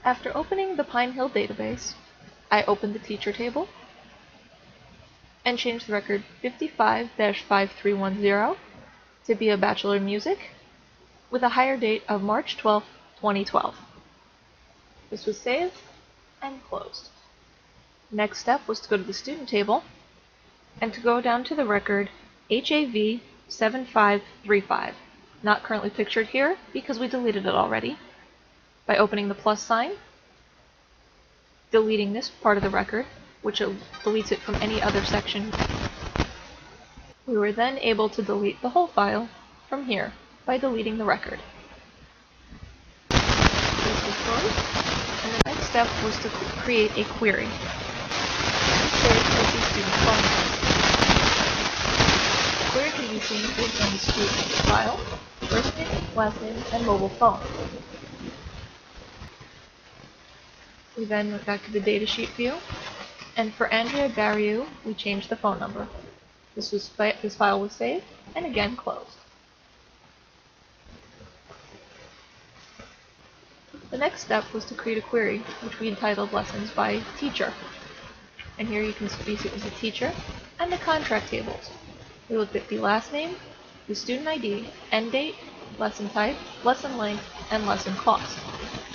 After opening the Pine Hill database, I opened the teacher table and changed the record 55-5310 to be a Bachelor of Music with a hire date of March 12, 2012. This was saved and closed. Next step was to go to the student table and to go down to the record HAV 7535, not currently pictured here because we deleted it already, by opening the plus sign, deleting this part of the record, which deletes it from any other section. We were then able to delete the whole file from here by deleting the record. This was closed, and the next step was to create a query. The query can be seen based on the student file, first name, last name, and mobile phone. We then went back to the datasheet view, and for Andrea Barriou, we changed the phone number. This file was saved and again closed. The next step was to create a query, which we entitled Lessons by Teacher. And here you can see it was the teacher and the contract tables. We looked at the last name, the student ID, end date, lesson type, lesson length, and lesson cost.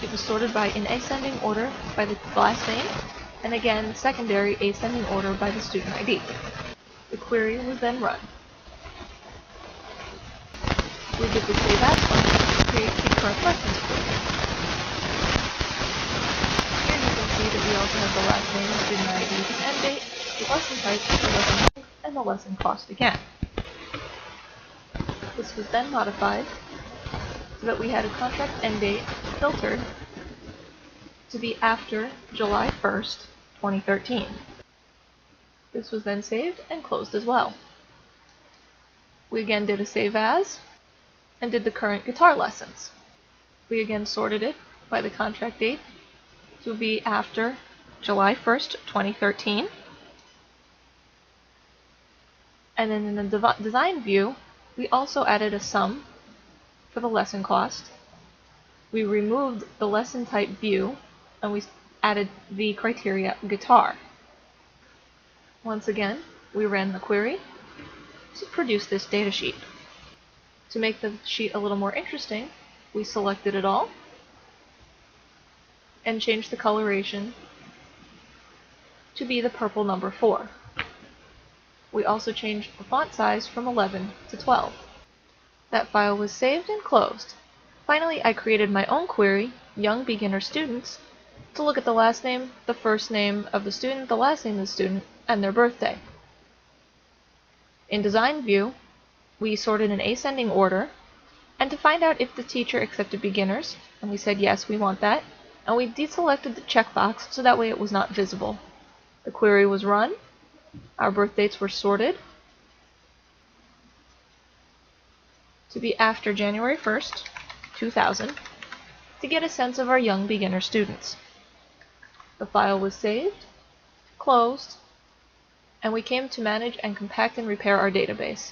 It was sorted by in ascending order by the last name, and again secondary ascending order by the student ID. The query was then run. We did the save as function to create the current lessons query. Here you can see that we also have the last name, student ID, the end date, the lesson type, the lesson length, and the lesson cost again. This was then modified so that we had a contract end date filtered to be after July 1st, 2013. This was then saved and closed as well. We again did a save as and did the current guitar lessons. We again sorted it by the contract date to be after July 1st, 2013. And then in the design view, we also added a sum for the lesson cost. We removed the lesson type view and we added the criteria guitar. Once again, we ran the query to produce this datasheet. To make the sheet a little more interesting, we selected it all and changed the coloration to be the purple number 4. We also changed the font size from 11 to 12. That file was saved and closed. Finally, I created my own query, Young Beginner Students, to look at the last name, the first name of the student, the last name of the student, and their birthday. In Design View, we sorted in ascending order, and to find out if the teacher accepted beginners, and we said yes, we want that, and we deselected the checkbox so that way it was not visible. The query was run, our birth dates were sorted to be after January 1st, 2000, to get a sense of our young beginner students. The file was saved, closed, and we came to manage and compact and repair our database.